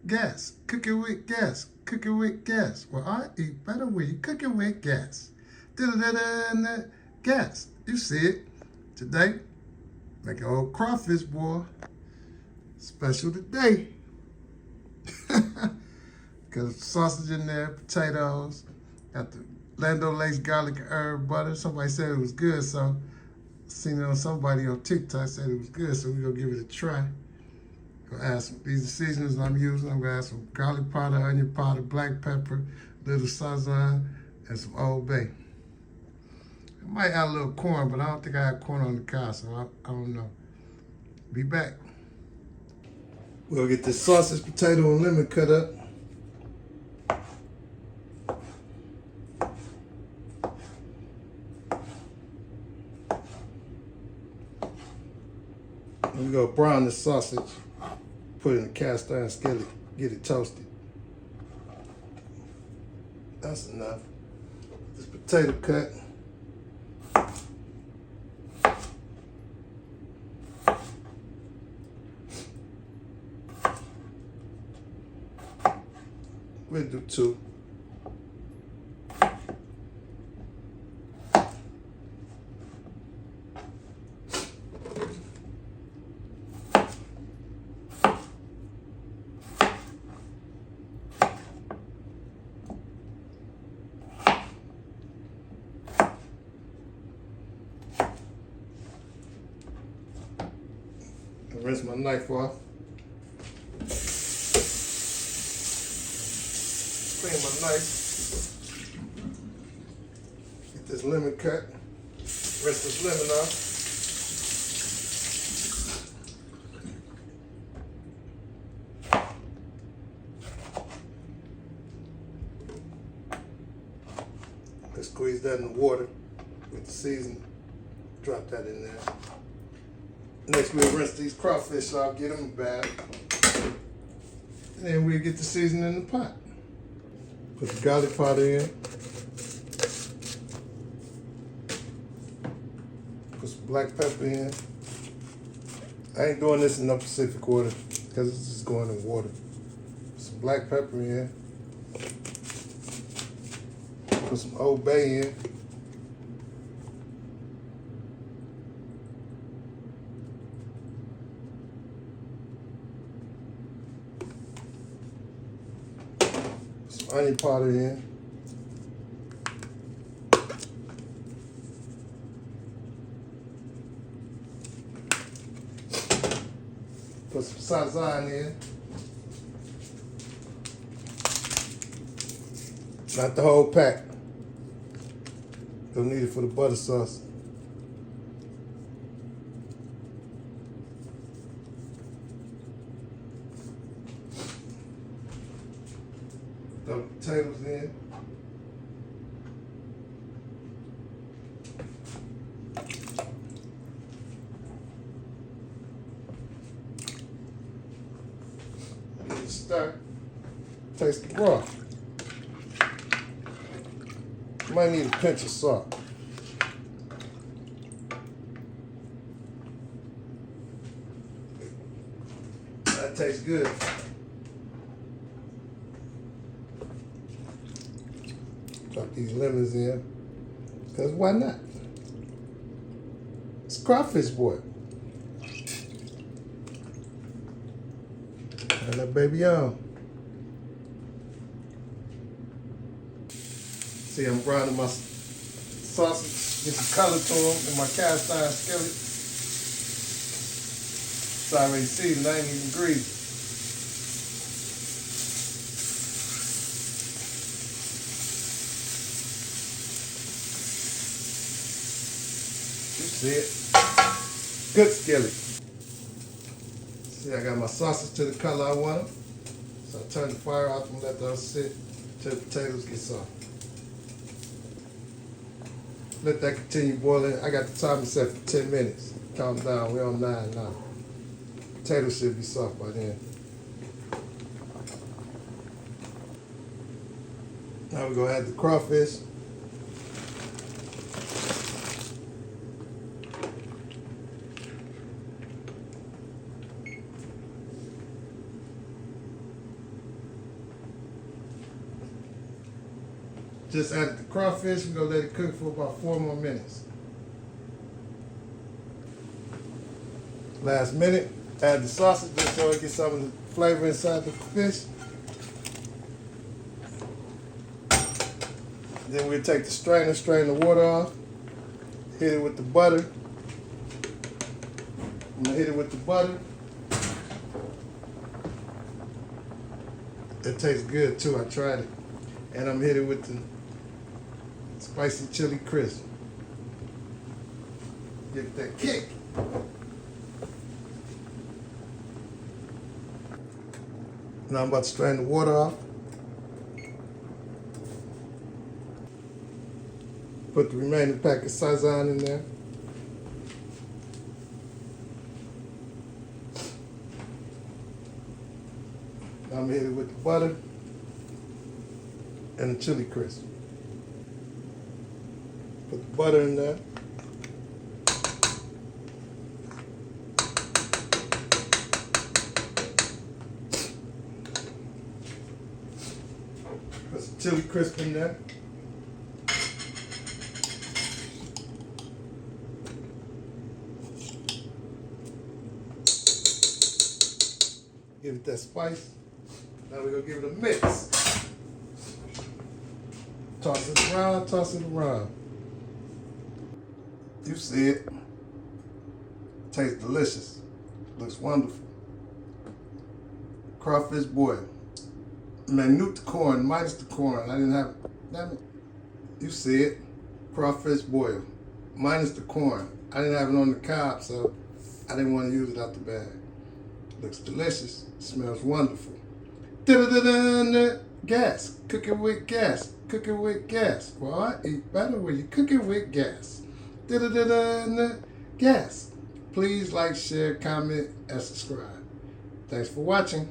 Gas. Cooking with gas. Cooking with gas. Well, I eat better when you cooking with gas. Gas. You see it. Today, make an old crawfish, boy. Special today. Got sausage in there, potatoes, got the Lando Lace garlic and herb butter. Somebody said it was good, so seen it on somebody on TikTok said it was good, so we're gonna give it a try. Gonna add some, these are seasonings I'm using. I'm gonna add some garlic powder, onion powder, black pepper, little sazon, and some Old Bay. I might add a little corn, but I don't think I have corn on the cow, so I don't know. Be back. We'll get this sausage, potato, and lemon cut up. We're gonna brown the sausage, put it in a cast iron skillet, get it toasted. That's enough. This potato cut. We'll do 2. Rinse my knife off. Clean my knife. Get this lemon cut. Rinse this lemon off. Let's squeeze that in the water with the seasoning. Drop that in there. Next, we'll rinse these crawfish off, get them in the bag. And then we'll get the seasoning in the pot. Put the garlic powder in. Put some black pepper in. I ain't doing this in no specific order because it's just going in water. Put some black pepper in. Put some Old Bay in. Onion powder in. Put some sazon in. Not the whole pack. Don't need it for the butter sauce. Throw the potatoes in. Get it stir. Taste the broth. Might need a pinch of salt. That tastes good. Drop these lemons in, because why not? It's crawfish, boy. And that baby on. See, I'm browning my sausage, get some color to them in my cast iron skillet. It's already seasoned, I ain't even greased. See it? Good skillet. See, I got my sausage to the color I want them. So I turn the fire off and let those sit till the potatoes get soft. Let that continue boiling. I got the timer set for 10 minutes. Count down, we're on 9 now. Potatoes should be soft by then. Now we're gonna add the crawfish. Just added the crawfish. We're gonna let it cook for about 4 more minutes. Last minute, add the sausage just so it gets some of the flavor inside the fish. Then we'll take the strainer, strain the water off, hit it with the butter. I'm gonna hit it with the butter. It tastes good too, I tried it. And I'm hit it with the spicy chili crisp. Give it that kick. Now I'm about to strain the water off. Put the remaining pack of Sazon in there. Now I'm gonna hit it with the butter and the chili crisp. Put the butter in there. Put some chili crisp in there. Give it that spice. Now we're gonna give it a mix. Toss it around, toss it around. You see it. Tastes delicious. Looks wonderful. Crawfish boil. Minute the corn, minus the corn. I didn't have it. Damn it. You see it. Crawfish boil. Minus the corn. I didn't have it on the cob, so I didn't want to use it out the bag. Looks delicious. Smells wonderful. Da-da-da-da-da. Gas. Cooking with gas. Cooking with gas. Well, I eat better when you cooking with gas. Da-da-da-da-da. Gas. Please like, share, comment, and subscribe. Thanks for watching.